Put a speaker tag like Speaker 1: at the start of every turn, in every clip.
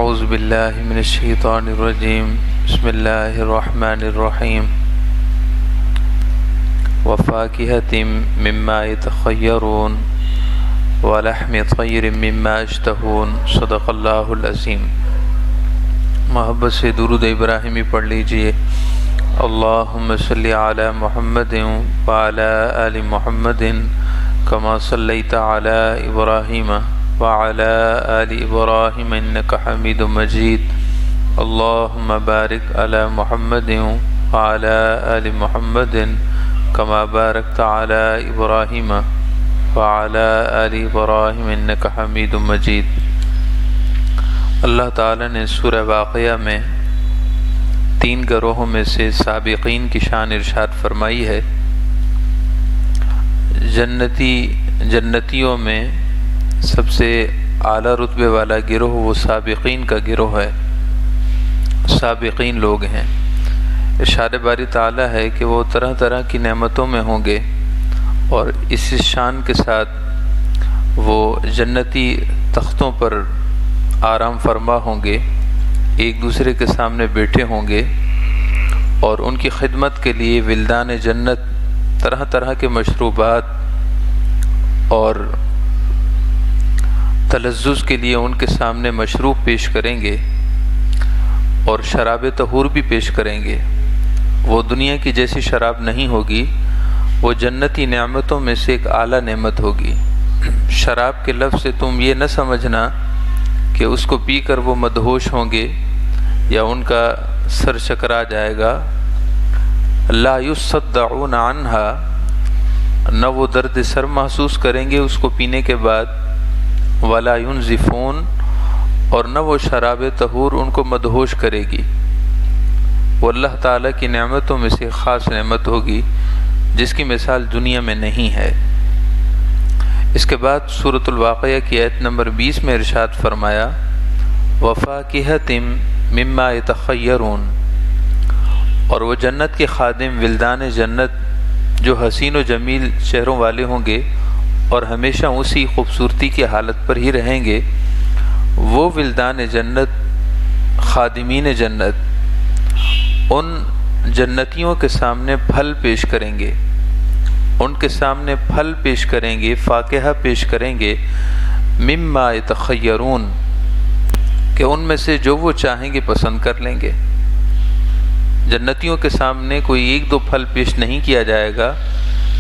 Speaker 1: اعوذ باللہ من الشیطان الرجیم بسم اللہ الرحمن الرحیم وفاکہۃ مما یتخیرون ولحم طیر مما یشتہون صدق اللہ العظیم۔ محبت سے درود ابراہیمی پڑھ لیجئے۔ اللہم صلی علی محمد وعلی آل محمد کما صلیت علی ابراہیم وعلی آل ابراہیم انک حمید مجید۔ اللہم بارک علی محمد وعلی آل محمد کما بارکت علی ابراہیم وعلی آل ابراہیم انک حمید مجید۔ اللہ تعالیٰ نے سورہ واقعہ میں 3 گروہوں میں سے سابقین کی شان ارشاد فرمائی ہے۔ جنتیوں میں سب سے اعلیٰ رتبے والا گروہ وہ سابقین کا گروہ ہے، سابقین لوگ ہیں۔ ارشاد باری تعالیٰ ہے کہ وہ طرح طرح کی نعمتوں میں ہوں گے اور اس شان کے ساتھ وہ جنتی تختوں پر آرام فرما ہوں گے، ایک دوسرے کے سامنے بیٹھے ہوں گے اور ان کی خدمت کے لیے ولدان جنت طرح طرح کے مشروبات اور تلذذ کے لیے ان کے سامنے مشروب پیش کریں گے اور شراب طہور بھی پیش کریں گے۔ وہ دنیا کی جیسی شراب نہیں ہوگی، وہ جنتی نعمتوں میں سے ایک اعلیٰ نعمت ہوگی۔ شراب کے لفظ سے تم یہ نہ سمجھنا کہ اس کو پی کر وہ مدہوش ہوں گے یا ان کا سر چکرا جائے گا۔ لا یصدعون عنہا، نہ وہ درد سر محسوس کریں گے اس کو پینے کے بعد، ولا ینزفون، اور نہ وہ شراب طہور ان کو مدہوش کرے گی۔ وہ اللہ تعالیٰ کی نعمتوں میں سے خاص نعمت ہوگی جس کی مثال دنیا میں نہیں ہے۔ اس کے بعد سورۃ الواقعہ کی آیت نمبر 20 میں ارشاد فرمایا وفاکہۃ مما یتخیرون، اور وہ جنت کے خادم ولدان جنت جو حسین و جمیل چہروں والے ہوں گے اور ہمیشہ اسی خوبصورتی کی حالت پر ہی رہیں گے، وہ ولدان جنت خادمین جنت ان جنتیوں کے سامنے پھل پیش کریں گے، ان کے سامنے پھل پیش کریں گے، فاکہہ پیش کریں گے، مما یتخیرون، کہ ان میں سے جو وہ چاہیں گے پسند کر لیں گے۔ جنتیوں کے سامنے کوئی 1-2 پھل پیش نہیں کیا جائے گا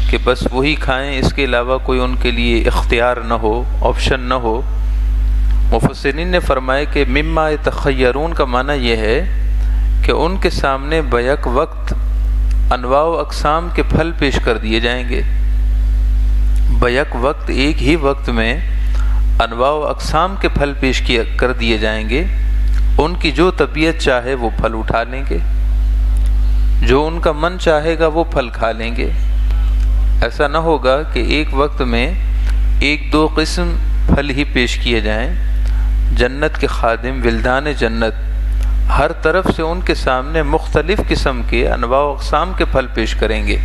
Speaker 1: کہ بس وہی کھائیں، اس کے علاوہ کوئی ان کے لیے اختیار نہ ہو، آپشن نہ ہو۔ مفسرین نے فرمایا کہ مما یتخیرون کا معنی یہ ہے کہ ان کے سامنے بیک وقت انواع و اقسام کے پھل پیش کر دیے جائیں گے۔ بیک وقت، ایک ہی وقت میں انواع و اقسام کے پھل پیش کر دیے جائیں گے۔ ان کی جو طبیعت چاہے وہ پھل اٹھا لیں گے، جو ان کا من چاہے گا وہ پھل کھا لیں گے۔ ایسا نہ ہوگا کہ ایک وقت میں 1-2 قسم پھل ہی پیش کیے جائیں۔ جنت کے خادم ولدان جنت ہر طرف سے ان کے سامنے مختلف قسم کے انواع و اقسام کے پھل پیش کریں گے،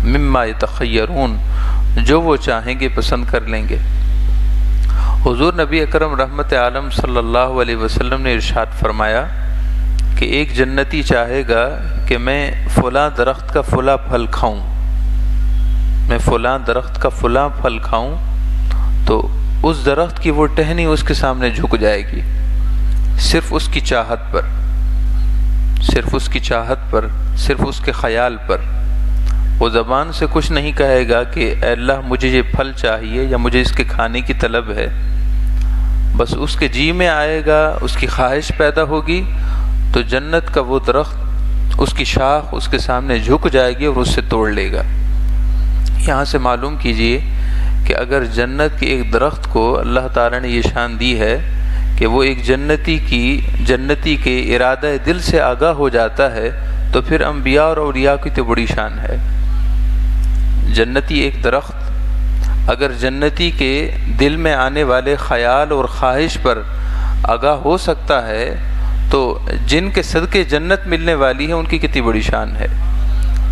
Speaker 1: مما یتخیرون، جو وہ چاہیں گے پسند کر لیں گے۔ حضور نبی اکرم رحمت عالم صلی اللہ علیہ وسلم نے ارشاد فرمایا کہ ایک جنتی چاہے گا کہ میں فلاں درخت کا فلاں پھل کھاؤں، میں فلاں درخت کا فلاں پھل کھاؤں، تو اس درخت کی وہ ٹہنی اس کے سامنے جھک جائے گی، صرف اس کی چاہت پر، صرف اس کی چاہت پر، صرف اس کے خیال پر۔ وہ زبان سے کچھ نہیں کہے گا کہ اے اللہ مجھے یہ پھل چاہیے یا مجھے اس کے کھانے کی طلب ہے، بس اس کے جی میں آئے گا، اس کی خواہش پیدا ہوگی تو جنت کا وہ درخت، اس کی شاخ اس کے سامنے جھک جائے گی اور اس سے توڑ لے گا۔ یہاں سے معلوم کیجئے کہ اگر جنت کے ایک درخت کو اللہ تعالیٰ نے یہ شان دی ہے کہ وہ ایک جنتی کے ارادہ دل سے آگاہ ہو جاتا ہے، تو پھر انبیاء اور اولیاء کی تو بڑی شان ہے۔ جنتی ایک درخت اگر جنتی کے دل میں آنے والے خیال اور خواہش پر آگاہ ہو سکتا ہے تو جن کے صدقے جنت ملنے والی ہے ان کی کتنی بڑی شان ہے،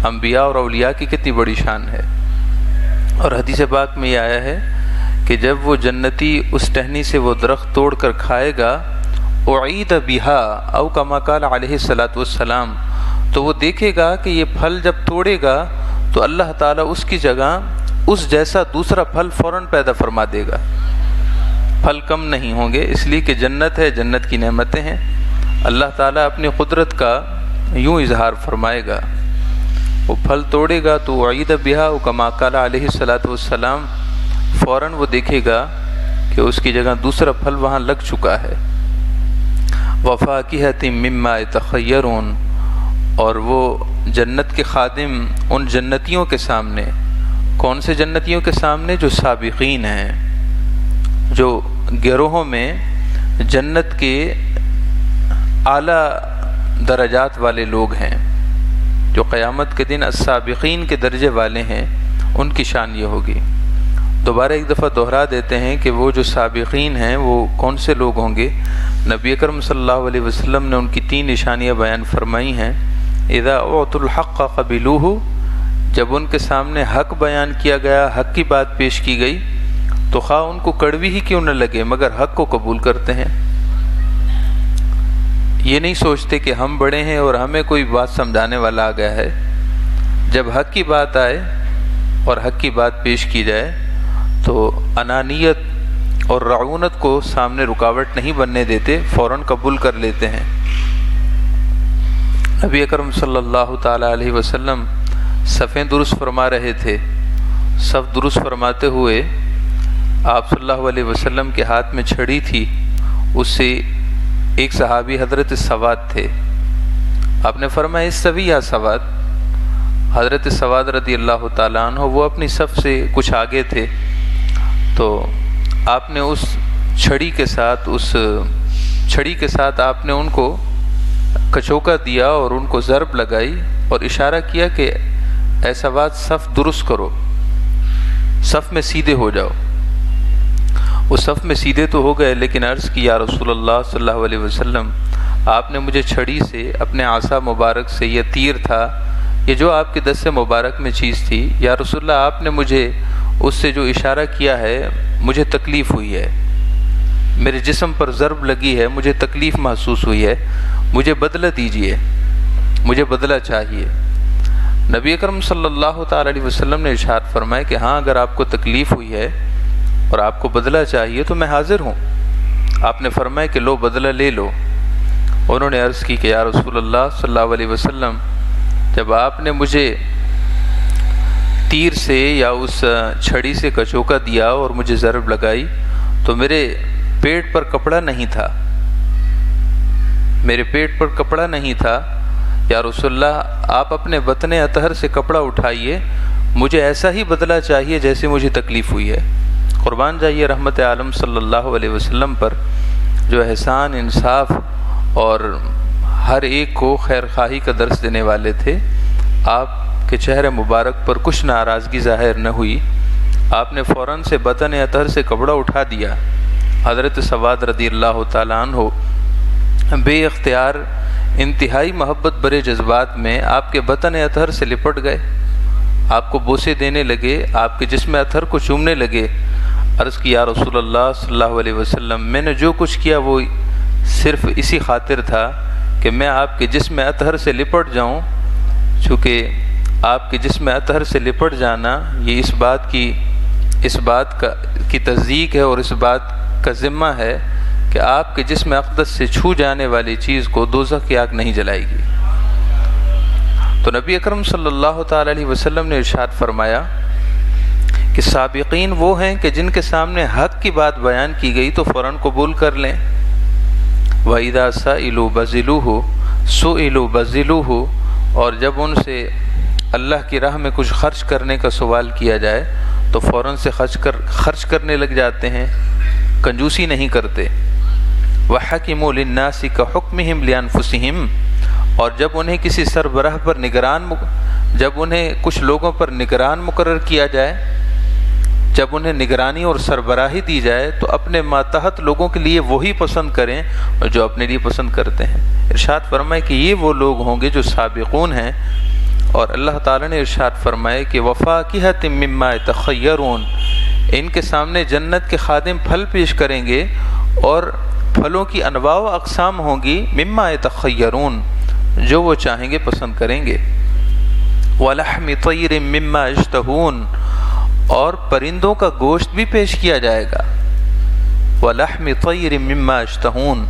Speaker 1: انبیاء اور اولیاء کی کتنی بڑی شان ہے۔ اور حدیث پاک میں یہ آیا ہے کہ جب وہ جنتی اس ٹہنی سے وہ درخت توڑ کر کھائے گا، اعید بہا او کما قال علیہ الصلاۃ والسلام، تو وہ دیکھے گا کہ یہ پھل جب توڑے گا تو اللہ تعالیٰ اس کی جگہ اس جیسا دوسرا پھل فوراً پیدا فرما دے گا، پھل کم نہیں ہوں گے، اس لیے کہ جنت ہے، جنت کی نعمتیں ہیں، اللہ تعالیٰ اپنی قدرت کا یوں اظہار فرمائے گا۔ وہ پھل توڑے گا تو اعید بہا او کما قال علیہ الصلاۃ والسلام، فوراً وہ دیکھے گا کہ اس کی جگہ دوسرا پھل وہاں لگ چکا ہے۔ وفاکہۃ مما یتخیرون، اور وہ جنت کے خادم ان جنتیوں کے سامنے، کون سے جنتیوں کے سامنے؟ جو سابقین ہیں، جو گروہوں میں جنت کے اعلیٰ درجات والے لوگ ہیں، جو قیامت کے دن السابقین کے درجے والے ہیں، ان کی شان یہ ہوگی۔ دوبارہ ایک دفعہ دہرا دیتے ہیں کہ وہ جو سابقین ہیں وہ کون سے لوگ ہوں گے۔ نبی اکرم صلی اللہ علیہ وسلم نے ان کی 3 نشانیاں بیان فرمائی ہیں۔ اذا اعطوا الحق قبلوہ، جب ان کے سامنے حق بیان کیا گیا، حق کی بات پیش کی گئی تو خواہ ان کو کڑوی ہی کیوں نہ لگے مگر حق کو قبول کرتے ہیں۔ یہ نہیں سوچتے کہ ہم بڑے ہیں اور ہمیں کوئی بات سمجھانے والا آ گیا ہے۔ جب حق کی بات آئے اور حق کی بات پیش کی جائے تو انانیت اور رعونت کو سامنے رکاوٹ نہیں بننے دیتے، فوراً قبول کر لیتے ہیں۔ نبی اکرم صلی اللہ تعالی علیہ وسلم صفیں درست فرما رہے تھے، صف درست فرماتے ہوئے آپ صلی اللہ علیہ وسلم کے ہاتھ میں چھڑی تھی، اس سے ایک صحابی حضرت سواد تھے، آپ نے فرمایا استوی یا سواد۔ حضرت سواد رضی اللہ تعالیٰ عنہ وہ اپنی صف سے کچھ آگے تھے، تو آپ نے اس چھڑی کے ساتھ آپ نے ان کو کچوکا دیا اور ان کو ضرب لگائی اور اشارہ کیا کہ اے سواد صف درست کرو، صف میں سیدھے ہو جاؤ۔ وہ صف میں سیدھے تو ہو گئے، لیکن عرض کی یا رسول اللہ صلی اللہ علیہ وسلم، آپ نے مجھے چھڑی سے، اپنے عصا مبارک سے، یہ تیر تھا، یہ جو آپ کے دست مبارک میں چیز تھی، یا رسول اللہ آپ نے مجھے اس سے جو اشارہ کیا ہے مجھے تکلیف ہوئی ہے، میرے جسم پر ضرب لگی ہے، مجھے تکلیف محسوس ہوئی ہے، مجھے بدلہ دیجیے، مجھے بدلہ چاہیے۔ نبی اکرم صلی اللہ تعالی علیہ وسلم نے ارشاد فرمایا کہ ہاں اگر آپ کو تکلیف ہوئی ہے اور آپ کو بدلہ چاہیے تو میں حاضر ہوں۔ آپ نے فرمایا کہ لو بدلہ لے لو۔ انہوں نے عرض کی کہ یا رسول اللہ صلی اللہ علیہ وسلم، جب آپ نے مجھے تیر سے یا اس چھڑی سے کچوکا دیا اور مجھے ضرب لگائی تو میرے پیٹ پر کپڑا نہیں تھا، میرے پیٹ پر کپڑا نہیں تھا، یا رسول اللہ آپ اپنے بطن اطہر سے کپڑا اٹھائیے، مجھے ایسا ہی بدلہ چاہیے جیسے مجھے تکلیف ہوئی ہے۔ قربان جائیے رحمت عالم صلی اللہ علیہ وسلم پر، جو احسان، انصاف اور ہر ایک کو خیر خواہی کا درس دینے والے تھے۔ آپ کے چہرے مبارک پر کچھ ناراضگی ظاہر نہ ہوئی، آپ نے فوراً سے بطن اطہر سے کپڑا اٹھا دیا۔ حضرت سواد رضی اللہ تعالیٰ عنہ بے اختیار انتہائی محبت بھرے جذبات میں آپ کے بطن اطہر سے لپٹ گئے، آپ کو بوسے دینے لگے، آپ کے جسم اطہر کو چومنے لگے۔ عرض کی یا رسول اللہ صلی اللہ علیہ وسلم، میں نے جو کچھ کیا وہ صرف اسی خاطر تھا کہ میں آپ کے جسم اطہر سے لپٹ جاؤں، چونکہ آپ کے جسم اطہر سے لپٹ جانا یہ اس بات کی تصدیق ہے اور اس بات کا ذمہ ہے کہ آپ کے جسم اقدس سے چھو جانے والی چیز کو دوزخ کی آگ نہیں جلائے گی۔ تو نبی اکرم صلی اللہ تعالی علیہ وسلم نے ارشاد فرمایا کہ سابقین وہ ہیں کہ جن کے سامنے حق کی بات بیان کی گئی تو فوراً قبول کر لیں۔ وَإِذَا سَئِلُوا بَذِلُوهُ سُئِلُوا بَذِلُوهُ، اور جب ان سے اللہ کی راہ میں کچھ خرچ کرنے کا سوال کیا جائے تو فوراً سے خرچ کرنے لگ جاتے ہیں، کنجوسی نہیں کرتے۔ وَحَكِمُوا لِلنَّاسِ كَحُكْمِهِمْ لِأَنفُسِهِمْ، اور جب انہیں کسی سربراہ پر جب انہیں کچھ لوگوں پر نگران مقرر کیا جائے، جب انہیں نگرانی اور سربراہی دی جائے تو اپنے ماتحت لوگوں کے لیے وہی پسند کریں اور جو اپنے لیے پسند کرتے ہیں۔ ارشاد فرمائے کہ یہ وہ لوگ ہوں گے جو سابقون ہیں، اور اللہ تعالیٰ نے ارشاد فرمائے کہ وفاکہۃ مما یتخیرون، ان کے سامنے جنت کے خادم پھل پیش کریں گے اور پھلوں کی انواع و اقسام ہوں گی، مما یتخیرون، جو وہ چاہیں گے پسند کریں گے، وَلَحْمِ طَيْرٍ مِّمَّا يَشْتَهُونَ، اور پرندوں کا گوشت بھی پیش کیا جائے گا، وَلَحْمِ طَيْرٍ مِّمَّا يَشْتَهُونَ،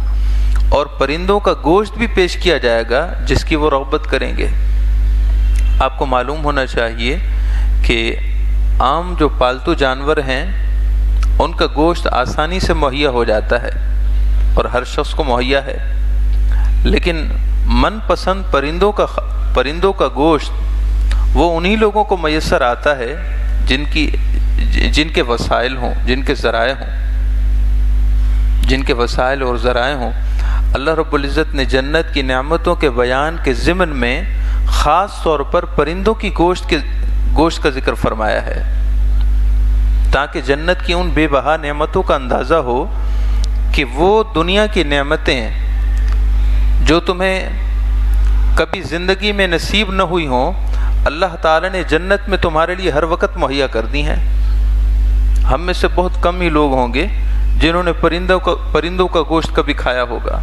Speaker 1: اور پرندوں کا گوشت بھی پیش کیا جائے گا جس کی وہ رغبت کریں گے۔ آپ کو معلوم ہونا چاہیے کہ عام جو پالتو جانور ہیں ان کا گوشت آسانی سے مہیا ہو جاتا ہے اور ہر شخص کو مہیا ہے، لیکن من پسند پرندوں کا گوشت وہ انہی لوگوں کو میسر آتا ہے جن کے وسائل ہوں، جن کے ذرائع ہوں، جن کے وسائل اور ذرائع ہوں۔ اللہ رب العزت نے جنت کی نعمتوں کے بیان کے ضمن میں خاص طور پر پرندوں کی گوشت کا ذکر فرمایا ہے، تاکہ جنت کی ان بے بہا نعمتوں کا اندازہ ہو کہ وہ دنیا کی نعمتیں جو تمہیں کبھی زندگی میں نصیب نہ ہوئی ہوں، اللہ تعالیٰ نے جنت میں تمہارے لیے ہر وقت مہیا کر دی ہیں۔ ہم میں سے بہت کم ہی لوگ ہوں گے جنہوں نے پرندوں کا گوشت کبھی کھایا ہوگا،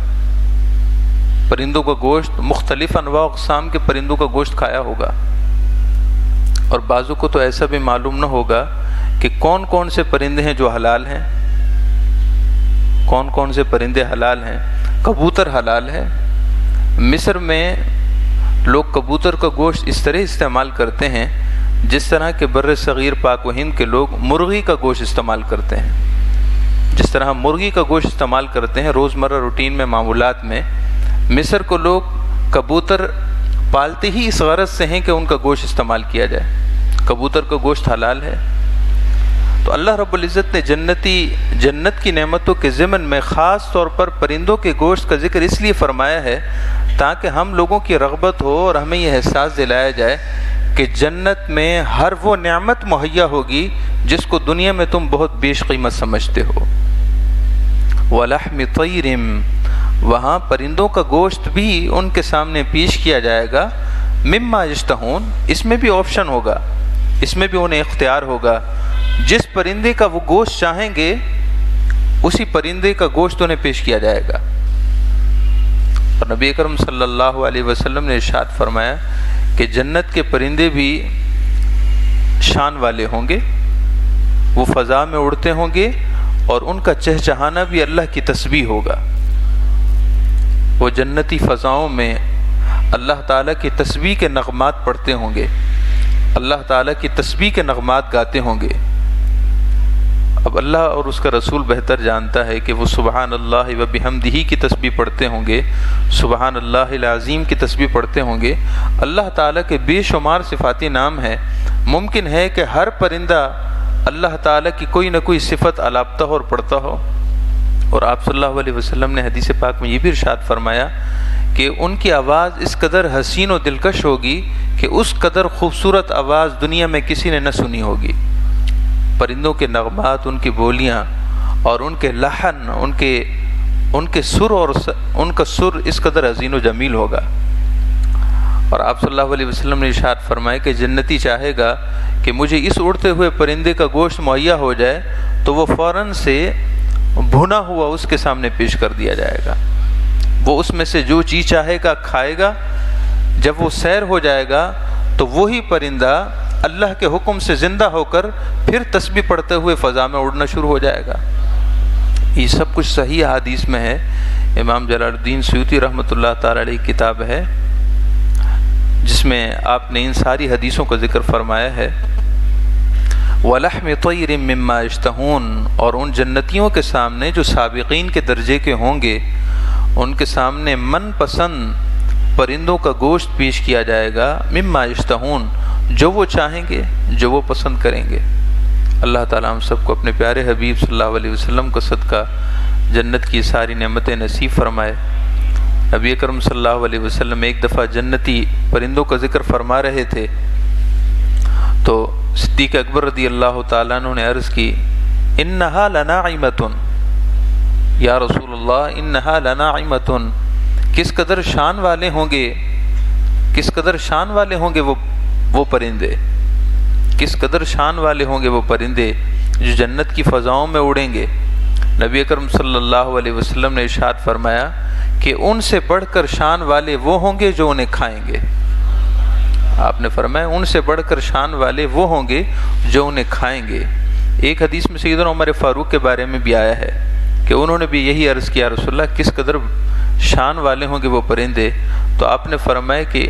Speaker 1: پرندوں کا گوشت، مختلف انواع و اقسام کے پرندوں کا گوشت کھایا ہوگا، اور بعضوں کو تو ایسا بھی معلوم نہ ہوگا کہ کون کون سے پرندے ہیں جو حلال ہیں، کون کون سے پرندے حلال ہیں۔ کبوتر حلال ہے۔ مصر میں لوگ کبوتر کا گوشت اس طرح استعمال کرتے ہیں جس طرح کہ بر صغیر پاک و ہند کے لوگ مرغی کا گوشت استعمال کرتے ہیں۔ جس طرح ہم مرغی کا گوشت استعمال کرتے ہیں روزمرہ روٹین میں، معمولات میں، مصر کو لوگ کبوتر پالتے ہی اس غرض سے ہیں کہ ان کا گوشت استعمال کیا جائے۔ کبوتر کا گوشت حلال ہے۔ تو اللہ رب العزت نے جنت کی نعمتوں کے ضمن میں خاص طور پر پرندوں کے گوشت کا ذکر اس لیے فرمایا ہے تاکہ ہم لوگوں کی رغبت ہو اور ہمیں یہ احساس دلایا جائے کہ جنت میں ہر وہ نعمت مہیا ہوگی جس کو دنیا میں تم بہت بیش قیمت سمجھتے ہو۔ وَلَحْمِ طَيْرٍ، وہاں پرندوں کا گوشت بھی ان کے سامنے پیش کیا جائے گا، مما یشتہون، اس میں بھی آپشن ہوگا، اس میں بھی انہیں اختیار ہوگا، جس پرندے کا وہ گوشت چاہیں گے اسی پرندے کا گوشت انہیں پیش کیا جائے گا۔ اور نبی اکرم صلی اللہ علیہ وسلم نے ارشاد فرمایا کہ جنت کے پرندے بھی شان والے ہوں گے، وہ فضا میں اڑتے ہوں گے اور ان کا چہچہانا بھی اللہ کی تسبیح ہوگا۔ وہ جنتی فضاؤں میں اللہ تعالیٰ کی تسبیح کے نغمات پڑھتے ہوں گے، اللہ تعالیٰ کی تسبیح کے نغمات گاتے ہوں گے۔ اب اللہ اور اس کا رسول بہتر جانتا ہے کہ وہ سبحان اللہ و بحمدہ کی تسبیح پڑھتے ہوں گے، سبحان اللہ العظیم کی تسبیح پڑھتے ہوں گے۔ اللہ تعالیٰ کے بے شمار صفاتی نام ہیں، ممکن ہے کہ ہر پرندہ اللہ تعالیٰ کی کوئی نہ کوئی صفت الاپتا ہو اور پڑھتا ہو۔ اور آپ صلی اللہ علیہ وسلم نے حدیث پاک میں یہ بھی ارشاد فرمایا کہ ان کی آواز اس قدر حسین و دلکش ہوگی کہ اس قدر خوبصورت آواز دنیا میں کسی نے نہ سنی ہوگی۔ پرندوں کے نغمات، ان کی بولیاں اور ان کے لحن، ان کے سر اور ان کا سر اس قدر عظیم و جمیل ہوگا۔ اور آپ صلی اللہ علیہ وسلم نے ارشاد فرمایا کہ جنتی چاہے گا کہ مجھے اس اڑتے ہوئے پرندے کا گوشت مہیا ہو جائے تو وہ فوراً سے بھنا ہوا اس کے سامنے پیش کر دیا جائے گا۔ وہ اس میں سے جو چیز چاہے گا کھائے گا۔ جب وہ سیر ہو جائے گا تو وہی پرندہ اللہ کے حکم سے زندہ ہو کر پھر تسبیح پڑھتے ہوئے فضا میں اڑنا شروع ہو جائے گا۔ یہ سب کچھ صحیح حدیث میں ہے۔ امام جلال الدین سیوطی رحمۃ اللہ تعالی علیہ کی کتاب ہے جس میں آپ نے ان ساری حدیثوں کا ذکر فرمایا ہے۔ وَلَحْمِ طَيْرٍ مِّمَّا يَشْتَهُونَ، اور ان جنتیوں کے سامنے جو سابقین کے درجے کے ہوں گے ان کے سامنے من پسند پرندوں کا گوشت پیش کیا جائے گا، مما یشتہون، جو وہ چاہیں گے، جو وہ پسند کریں گے۔ اللہ تعالیٰ ہم سب کو اپنے پیارے حبیب صلی اللہ علیہ وسلم کا صدقہ جنت کی ساری نعمتیں نصیب فرمائے۔ نبی اکرم صلی اللہ علیہ وسلم ایک دفعہ جنتی پرندوں کا ذکر فرما رہے تھے تو صدیق اکبر رضی اللہ تعالیٰ عنہ نے عرض کی، انہا لناعمۃ، یا رسول اللہ انہا لناعمۃ، کس قدر شان والے ہوں گے، کس قدر شان والے ہوں گے وہ پرندے، کس قدر شان والے ہوں گے وہ پرندے جو جنت کی فضاؤں میں اڑیں گے۔ نبی اکرم صلی اللہ علیہ وسلم نے ارشاد فرمایا کہ ان سے بڑھ کر شان والے وہ ہوں گے جو انہیں کھائیں گے۔ آپ نے فرمایا ان سے بڑھ کر شان والے وہ ہوں گے جو انہیں کھائیں گے۔ ایک حدیث میں سیدنا عمر فاروق کے بارے میں بھی آیا ہے کہ انہوں نے بھی یہی عرض کیا، رسول اللہ کس قدر شان والے ہوں گے وہ پرندے؟ تو آپ نے فرمایا کہ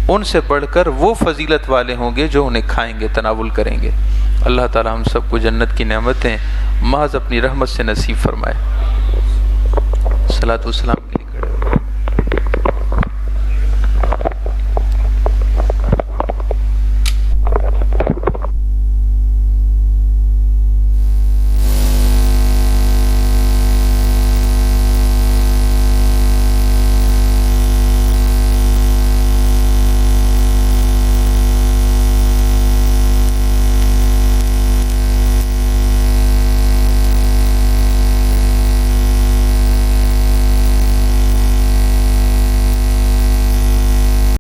Speaker 1: ان سے بڑھ کر وہ فضیلت والے ہوں گے جو انہیں کھائیں گے، تناول کریں گے۔ اللہ تعالی ہم سب کو جنت کی نعمتیں محض اپنی رحمت سے نصیب فرمائے۔ صلاۃ والسلام